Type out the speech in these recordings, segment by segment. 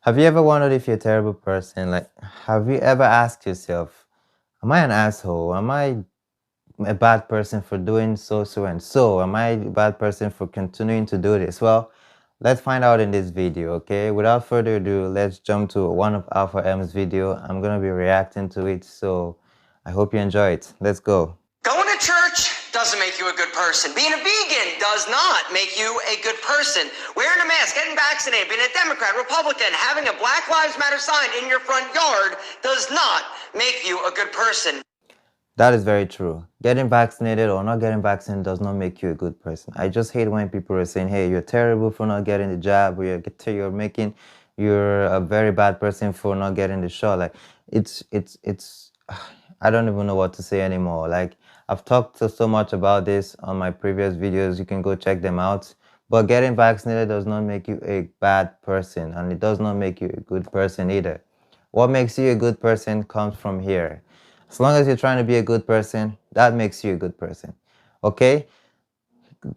Have you ever wondered if you're a terrible person? Like, have you ever asked yourself, am I an asshole? Am I a bad person for doing so, so, and so? Am I a bad person for continuing to do this? Well, let's find out in this video, okay? Without further ado, let's jump to one of Alpha M's video. I'm going to be reacting to it, so I hope you enjoy it. Let's go. Going to church doesn't make you a good person. Being a vegan does not make you a good person. Wearing a mask, getting vaccinated, being a Democrat, Republican, having a Black Lives Matter sign in your front yard does not make you a good person. That is very true. Getting vaccinated or not getting vaccinated does not make you a good person. I just hate when people are saying, hey, you're terrible for not getting the jab, or you're a very bad person for not getting the shot. Like, it's I don't even know what to say anymore. Like, I've talked so much about this on my previous videos. You can go check them out. But getting vaccinated does not make you a bad person, and it does not make you a good person either. What makes you a good person comes from here. As long as you're trying to be a good person, that makes you a good person. Okay?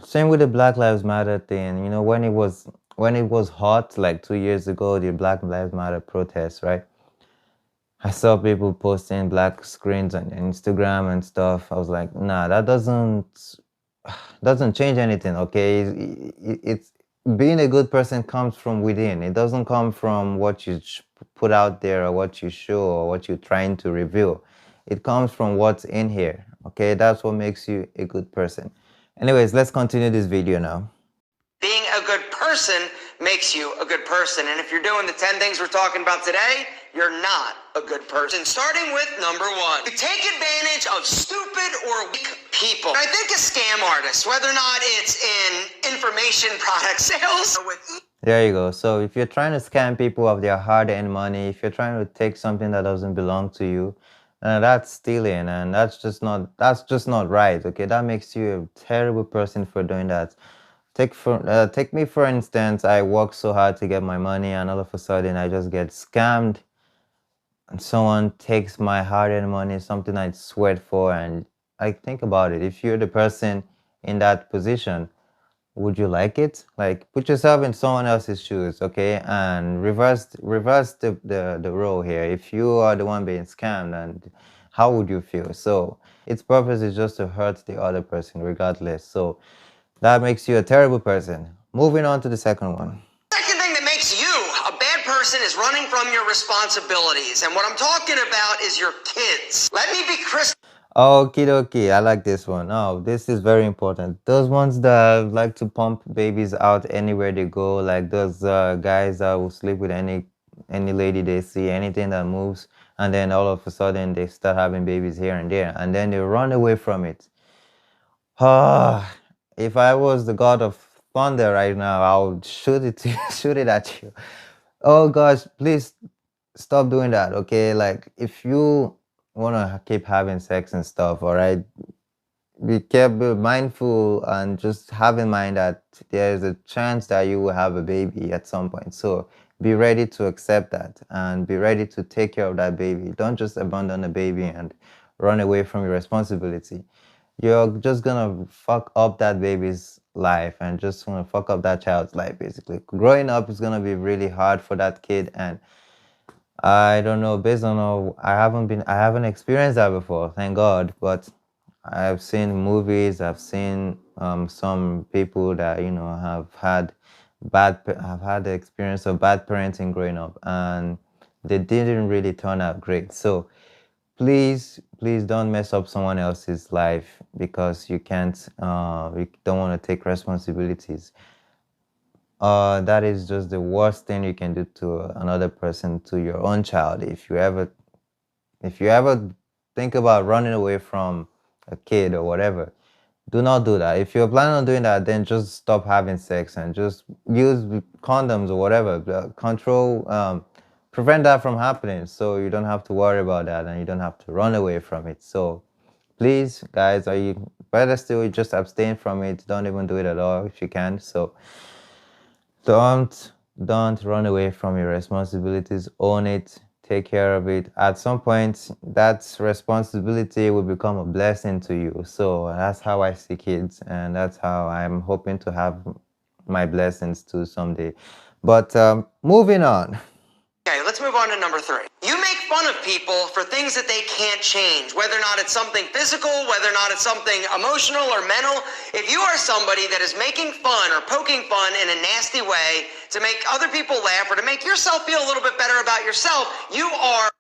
Same with the Black Lives Matter thing. You know, when it was hot, like 2 years ago, the Black Lives Matter protests, right? I saw people posting black screens on Instagram and stuff. I was like, nah, that doesn't change anything. Okay, it's being a good person comes from within. It doesn't come from what you put out there or what you show or what you're trying to reveal. It comes from what's in here. Okay, that's what makes you a good person. Anyways, let's continue this video now. Being a good person makes you a good person. And if you're doing the 10 things we're talking about today, you're not a good person. Starting with number 1. You take advantage of stupid or weak people. I think a scam artist, whether or not it's in information product sales or with There you go. So if you're trying to scam people of their hard-earned money, if you're trying to take something that doesn't belong to you, that's stealing, and that's just not right. Okay, that makes you a terrible person for doing that. Take me for instance. I work so hard to get my money, and all of a sudden I just get scammed, and someone takes my hard-earned money, something I sweat for, and I think about it. If you're the person in that position, would you like it? Like, put yourself in someone else's shoes, okay? And reverse the role here. If you are the one being scammed, and how would you feel? So its purpose is just to hurt the other person regardless. So that makes you a terrible person. Moving on to the second one. second thing that makes you a bad person is running from your responsibilities. And what I'm talking about is your kids. Let me be crystal. Okie dokie, I like this one. Oh, this is very important. Those ones that like to pump babies out anywhere they go, like those guys that will sleep with any lady they see, anything that moves, and then all of a sudden they start having babies here and there, and then they run away from it. Ah, if I was the god of thunder right now, I would shoot it shoot it at you. Oh gosh, please stop doing that, okay? Like, if you want to keep having sex and stuff, all right, be mindful, and just have in mind that there's a chance that you will have a baby at some point. So be ready to accept that and be ready to take care of that baby. Don't just abandon a baby and run away from your responsibility. You're just gonna fuck up that baby's life and just gonna fuck up that child's life. Basically, growing up is gonna be really hard for that kid, and I don't know, based on I haven't experienced that before, thank God. But I've seen movies, I've seen some people that, you know, have had the experience of bad parenting growing up, and they didn't really turn out great. So please don't mess up someone else's life because you don't want to take responsibilities. That is just the worst thing you can do to another person, to your own child. If you ever think about running away from a kid or whatever, do not do that. If you're planning on doing that, then just stop having sex and just use condoms or whatever. Prevent that from happening, so you don't have to worry about that and you don't have to run away from it. So please, guys, are you better still just abstain from it. Don't even do it at all if you can. So don't run away from your responsibilities. Own it, take care of it. At some point, that responsibility will become a blessing to you. So that's how I see kids, and that's how I'm hoping to have my blessings too someday. But moving on. move on to number 3. You make fun of people for things that they can't change, whether or not it's something physical, whether or not it's something emotional or mental. If you are somebody that is making fun or poking fun in a nasty way to make other people laugh or to make yourself feel a little bit better about yourself, you are...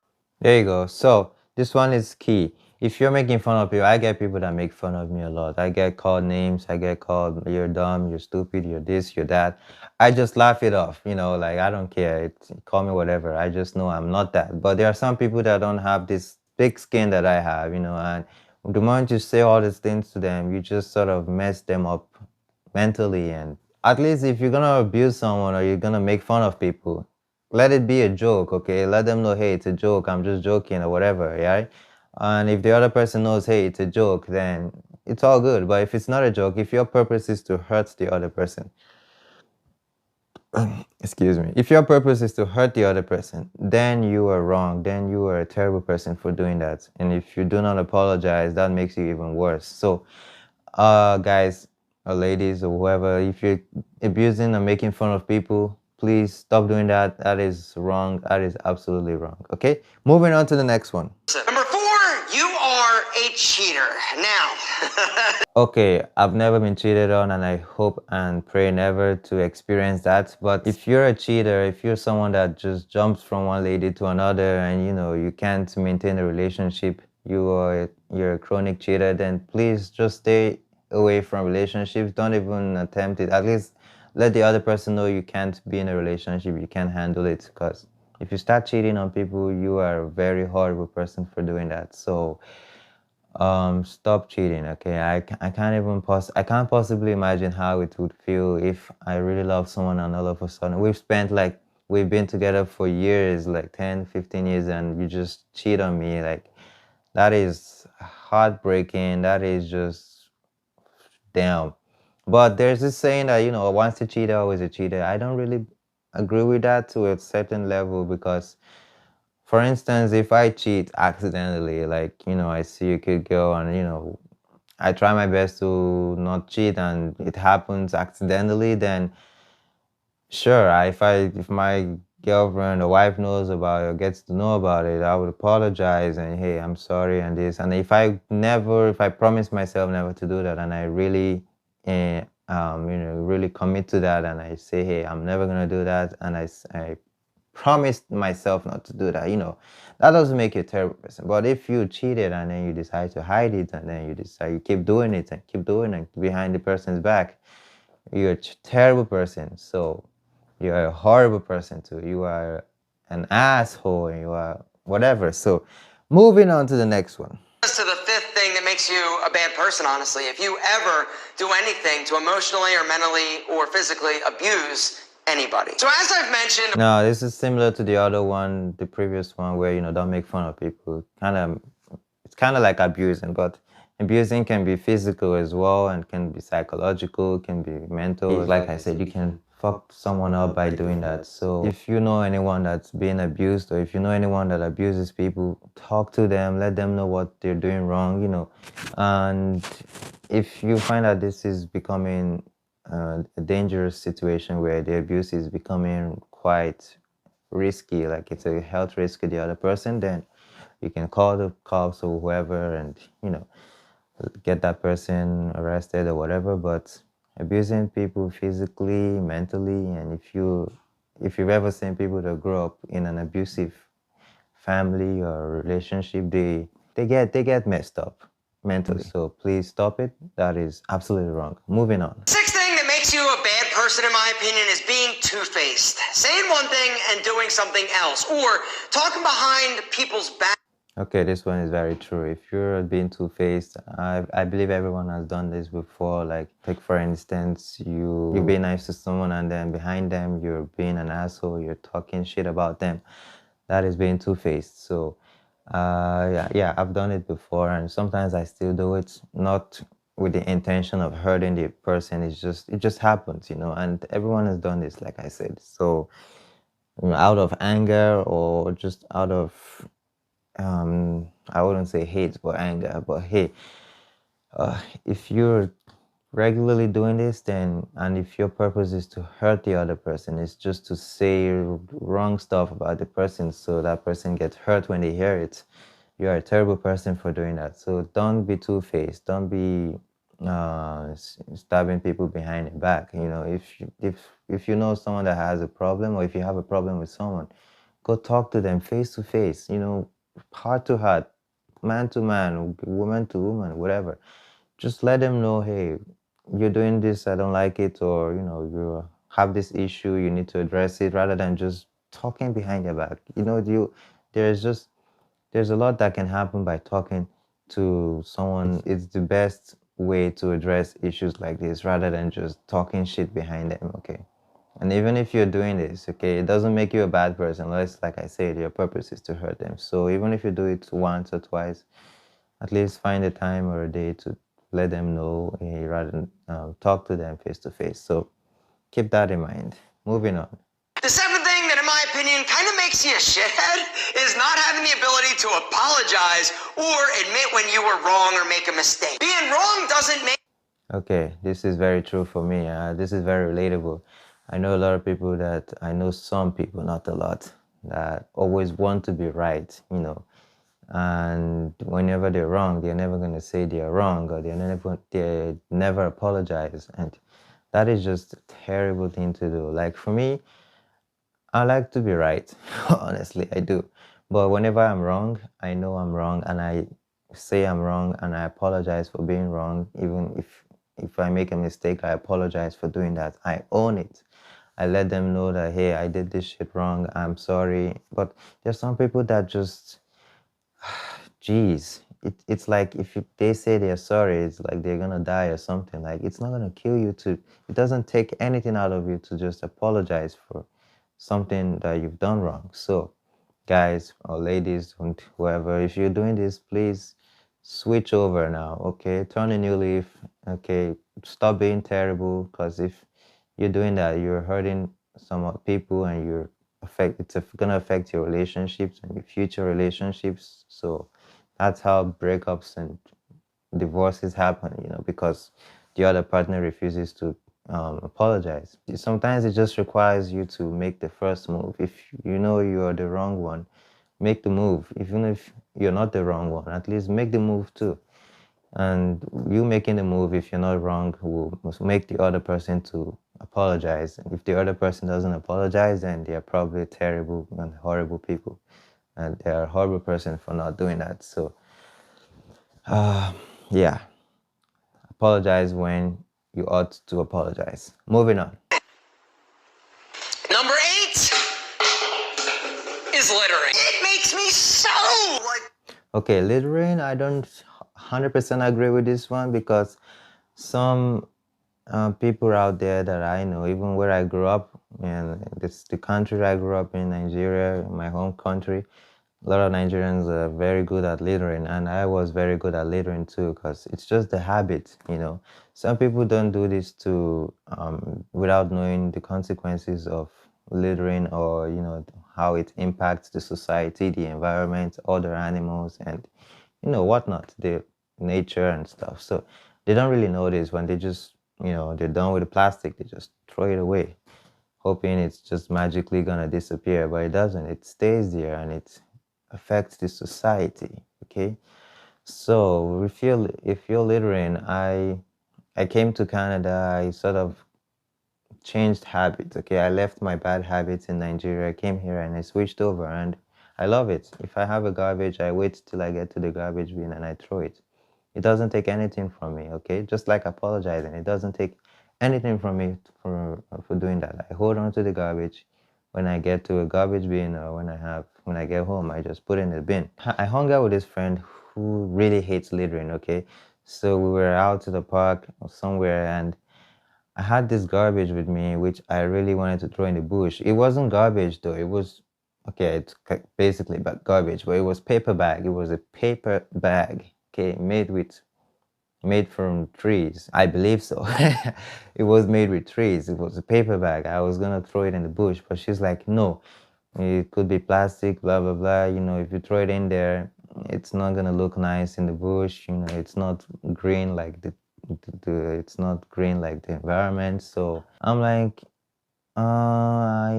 There you go. So this one is key. If you're making fun of people, I get people that make fun of me a lot. I get called names. I get called, you're dumb, you're stupid, you're this, you're that. I just laugh it off, like I don't care. Call me whatever. I just know I'm not that. But there are some people that don't have this thick skin that I have, and the moment you say all these things to them, you just sort of mess them up mentally. And at least if you're gonna abuse someone or you're gonna make fun of people, let it be a joke, okay? Let them know, hey, it's a joke, I'm just joking or whatever, yeah? And if the other person knows, hey, it's a joke, then it's all good. But if it's not a joke, if your purpose is to hurt the other person, excuse me, if your purpose is to hurt the other person, then you are wrong. Then you are a terrible person for doing that. And if you do not apologize, that makes you even worse. So, guys or ladies or whoever, if you're abusing or making fun of people, please stop doing that. That is wrong. That is absolutely wrong. Okay, moving on to the next one. Number 4, you are a cheater. Now, okay, I've never been cheated on, and I hope and pray never to experience that. But if you're a cheater, if you're someone that just jumps from one lady to another and you can't maintain a relationship, you're a chronic cheater, then please just stay away from relationships. Don't even attempt it. At least let the other person know you can't be in a relationship, you can't handle it. Because if you start cheating on people, you are a very horrible person for doing that. So stop cheating, okay? I can't possibly imagine how it would feel if I really love someone and all of a sudden we've been together for years, like 10, 15 years, and you just cheat on me. Like, that is heartbreaking. That is just damn. But there's this saying that, once a cheater, always a cheater. I don't really agree with that to a certain level because, for instance, if I cheat accidentally, like, I see a cute girl and, I try my best to not cheat and it happens accidentally, then sure, if my girlfriend or wife knows about it or gets to know about it, I would apologize and, hey, I'm sorry and this. And if I promise myself never to do that and I really, really commit to that and I say, hey, I'm never gonna do that, and I promised myself not to do that, that doesn't make you a terrible person. But if you cheated and then you decide to hide it and then you keep doing it and keep doing it behind the person's back, you're a terrible person. So you're a horrible person too. You are an asshole and you are whatever. So moving on to the next one. to the 5th thing that makes you a bad person, honestly. If you ever do anything to emotionally or mentally or physically abuse anybody. So as I've mentioned... No, this is similar to the other one, the previous one, where, don't make fun of people. It's kind of like abusing, but abusing can be physical as well and can be psychological, can be mental. Like I said, you can fuck someone up by doing that. So if you know anyone that's being abused or if you know anyone that abuses people, talk to them, let them know what they're doing wrong, And if you find that this is becoming a dangerous situation where the abuse is becoming quite risky, like it's a health risk to the other person, then you can call the cops or whoever and, get that person arrested or whatever. But abusing people physically, mentally, and if you've ever seen people that grow up in an abusive family or relationship, they get messed up mentally. So please stop it. That is absolutely wrong. Moving on. 6th thing that makes you a bad person, in my opinion, is being two-faced. Saying one thing and doing something else, or talking behind people's back. Okay, this one is very true. If you're being two-faced, I believe everyone has done this before. Like for instance, you be nice to someone and then behind them you're being an asshole. You're talking shit about them. That is being two-faced. So, yeah, I've done it before, and sometimes I still do it, not with the intention of hurting the person. It just happens, And everyone has done this, like I said. So, out of anger or just out of I wouldn't say hate, but anger. But hey, if you're regularly doing this, then, and if your purpose is to hurt the other person, it's just to say wrong stuff about the person so that person gets hurt when they hear it, you are a terrible person for doing that. So don't be two-faced. Don't be stabbing people behind the back. You know, if you know someone that has a problem, or if you have a problem with someone, go talk to them face to face. You know, heart to heart, man to man, woman to woman, whatever. Just let them know, hey, you're doing this, I don't like it, or you know, you have this issue, you need to address it, rather than just talking behind your back. You know, there's just there's a lot that can happen by talking to someone. It's the best way to address issues like this rather than just talking shit behind them, okay? And even if you're doing this, okay, it doesn't make you a bad person unless, like I said, your purpose is to hurt them. So even if you do it once or twice, at least find a time or a day to let them know, rather than talk to them face to face. So keep that in mind. Moving on. The seventh thing that, in my opinion, kind of makes you a shithead is not having the ability to apologize or admit when you were wrong or make a mistake. Being wrong doesn't make... Okay, this is very true for me. This is very relatable. I know a lot of people that, I know some people, not a lot, that always want to be right, you know. And whenever they're wrong, they're never going to say they're wrong, or they never apologize. And that is just a terrible thing to do. Like for me, I like to be right. Honestly, I do. But whenever I'm wrong, I know I'm wrong, and I say I'm wrong, and I apologize for being wrong. Even if I make a mistake, I apologize for doing that. I own it. I let them know that, hey, I did this shit wrong. I'm sorry. But there's some people that just, geez, it's like if they say they're sorry, it's like they're gonna die or something. Like it's not gonna kill you to. It doesn't take anything out of you to just apologize for something that you've done wrong. So, guys or ladies and whoever, if you're doing this, please switch over now. Okay, turn a new leaf. Okay, stop being terrible. Because if you're doing that, you're hurting some people, and it's gonna affect your relationships and your future relationships. So that's how breakups and divorces happen, you know, because the other partner refuses to apologize. Sometimes it just requires you to make the first move. If you know you are the wrong one, make the move. Even if you're not the wrong one, at least make the move too. And you making the move, if you're not wrong, will make the other person to apologize. And if the other person doesn't apologize, then they are probably terrible and horrible people, and they are a horrible person for not doing that. So yeah, apologize when you ought to apologize. Moving on. Number 8 is littering. It makes me so like... Okay, littering, I don't 100% agree with this one, because some people out there that I know, even where I grew up, and the country I grew up in, Nigeria, my home country, a lot of Nigerians are very good at littering, and I was very good at littering too, because it's just the habit, you know. Some people don't do this to without knowing the consequences of littering, or you know how it impacts the society, the environment, other animals, and you know whatnot, the nature and stuff. So they don't really notice when they just, you know, they're done with the plastic, they just throw it away, hoping it's just magically gonna disappear, but it doesn't. It stays there, and it affects the society. Okay, so if you're littering, I came to Canada, I sort of changed habits. Okay, I left my bad habits in Nigeria, I came here and I switched over, and I love it. If I have a garbage, I wait till I get to the garbage bin and I throw it. It doesn't take anything from me, okay? Just like apologizing, it doesn't take anything from me for doing that. I hold on to the garbage. When I get to a garbage bin, or when I get home, I just put it in the bin. I hung out with this friend who really hates littering, okay? So we were out to the park or somewhere, and I had this garbage with me, which I really wanted to throw in the bush. It wasn't garbage though. It was, okay, it's basically garbage, but it was paper bag. It was a paper bag, okay, made from trees. I believe so. It was made with trees. It was a paper bag. I was gonna throw it in the bush, but she's like, no, it could be plastic, blah blah blah. You know, if you throw it in there, it's not gonna look nice in the bush. You know, it's not green like it's not green like the environment. So I'm like, I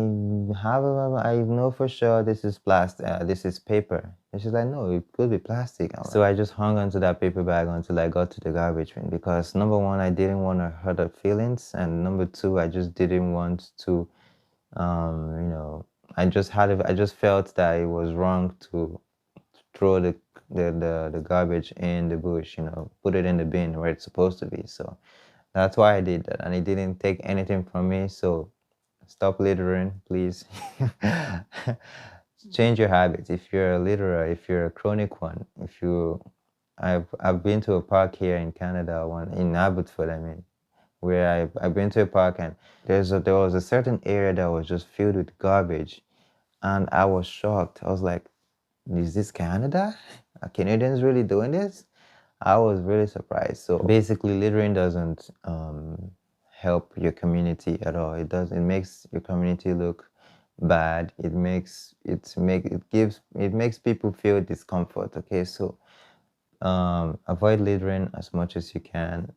know for sure this is plastic. This is paper. And she's like, no, it could be plastic. So I just hung onto that paper bag until I got to the garbage bin because number one, I didn't want to hurt her feelings, and number two, I just didn't want to, you know, I just felt that it was wrong to throw the garbage in the bush, you know, put it in the bin where it's supposed to be. So that's why I did that, and it didn't take anything from me. So stop littering, please. Change your habits. If you're a litterer, if you're a chronic one, if you, I've been to a park here in Canada, one in Abbotsford, I mean, where I've been to a park, and there was a certain area that was just filled with garbage, and I was shocked. I was like, is this Canada? Are Canadians really doing this? I was really surprised. So basically, littering doesn't help your community at all. It makes your community look bad. It makes people feel discomfort. Okay, so avoid littering as much as you can.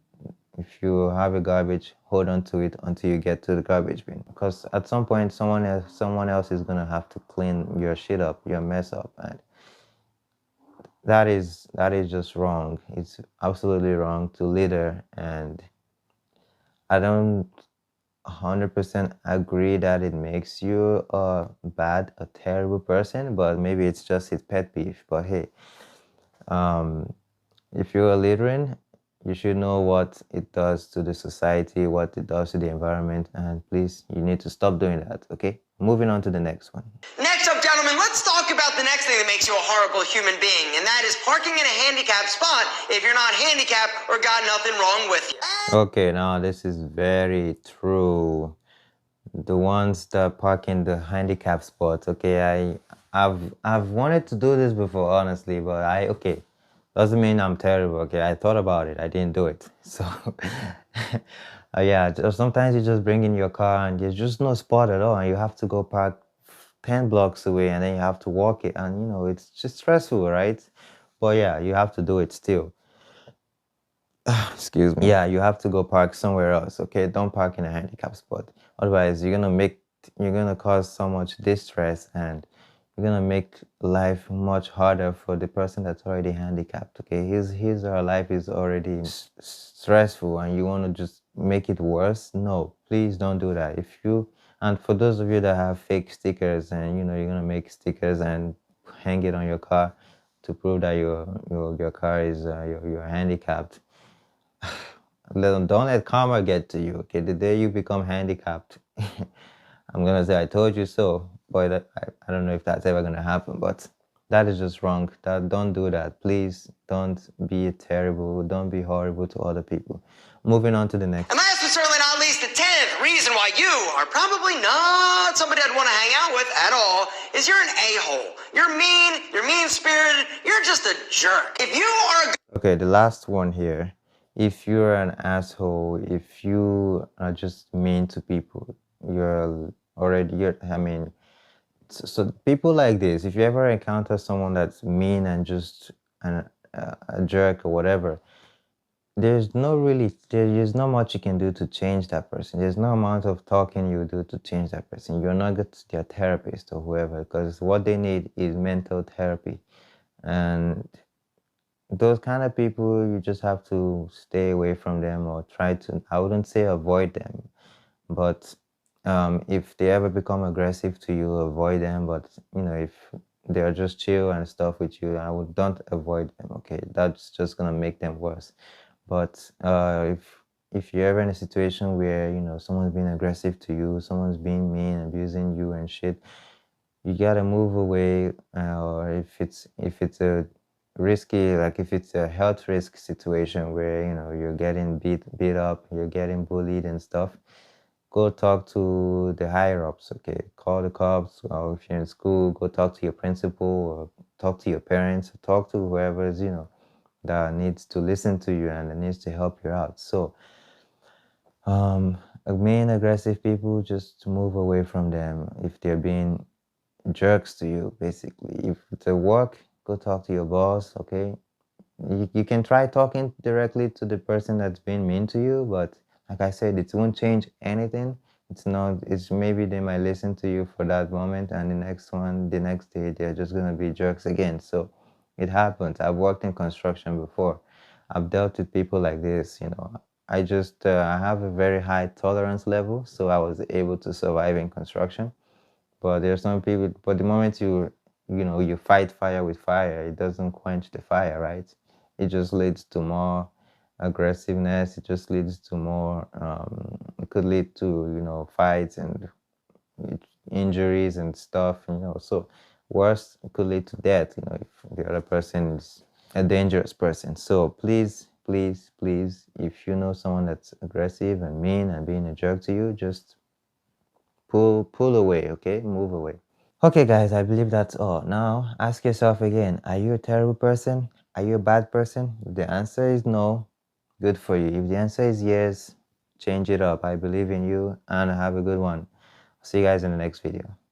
If you have a garbage, hold on to it until you get to the garbage bin, because at some point someone else is gonna have to clean your shit up, your mess up, and that is just wrong. It's absolutely wrong to litter, and I don't 100% agree that it makes you a terrible person, but maybe it's just his pet peeve. But hey, um, if you're littering, you should know what it does to the society, what it does to the environment, and please, you need to stop doing that, okay? Moving on to the next one. Next up, gentlemen, let's talk about the next thing that makes you a horrible human being, and that is parking in a handicapped spot if you're not handicapped or got nothing wrong with you. Okay, now this is very true. The ones that park in the handicap spots. Okay, I've wanted to do this before, honestly, but okay, doesn't mean I'm terrible. Okay, I thought about it, I didn't do it. So yeah, sometimes you just bring in your car and there's just no spot at all, and you have to go park 10 blocks away, and then you have to walk it, and you know it's just stressful, right? But yeah, you have to do it still. Excuse me. Yeah, you have to go park somewhere else. Okay, don't park in a handicap spot. Otherwise, you're gonna cause so much distress, and you're gonna make life much harder for the person that's already handicapped. Okay, his or her life is already stressful, and you want to just make it worse. No, please don't do that. And for those of you that have fake stickers, and you know you're gonna make stickers and hang it on your car to prove that your car is you're handicapped. Don't let karma get to you. Okay, the day you become handicapped, I'm gonna say I told you so. Boy, I don't know if that's ever gonna happen, but that is just wrong. Don't do that. Please don't be terrible. Don't be horrible to other people. Moving on to the next. And last but certainly not least, the 10th reason why you are probably not somebody I'd want to hang out with at all is you're an a-hole. You're mean-spirited, you're just a jerk. If you are Okay, the last one here. If you're an asshole, if you are just mean to people, I mean, so people like this, if you ever encounter someone that's mean and just a jerk or whatever, there's not much you can do to change that person. There's no amount of talking you do to change that person. You're not good to their therapist or whoever, because what they need is mental therapy. And those kind of people, you just have to stay away from them, or try to, I wouldn't say avoid them, but if they ever become aggressive to you, avoid them. But you know, if they're just chill and stuff with you, don't avoid them. Okay, that's just gonna make them worse. But if you're ever in a situation where you know someone's being aggressive to you, someone's being mean, abusing you and shit, you gotta move away. Or if it's a risky, like if it's a health risk situation where you know you're getting beat up, you're getting bullied and stuff, go talk to the higher ups. Okay, call the cops, or if you're in school, go talk to your principal, or talk to your parents, or talk to whoever's you know that needs to listen to you and that needs to help you out. So mean aggressive people, just move away from them. If they're being jerks to you, basically, if it's a work, go talk to your boss. Okay, You can try talking directly to the person that's being mean to you, but like I said, it won't change anything. It's not, it's maybe they might listen to you for that moment, and the next one, the next day, they're just gonna be jerks again. So it happens. I've worked in construction before. I've dealt with people like this, you know. I have a very high tolerance level, so I was able to survive in construction. But there's some people, but the moment you know, you fight fire with fire, it doesn't quench the fire, right? It just leads to more aggressiveness. It just leads to more, it could lead to, you know, fights and injuries and stuff, you know. So worse, it could lead to death, you know, if the other person is a dangerous person. So please, please, please, if you know someone that's aggressive and mean and being a jerk to you, just pull away, okay? Move away. Okay, guys, I believe that's all. Now, ask yourself again, are you a terrible person? Are you a bad person? If the answer is no, good for you. If the answer is yes, change it up. I believe in you and have a good one. See you guys in the next video.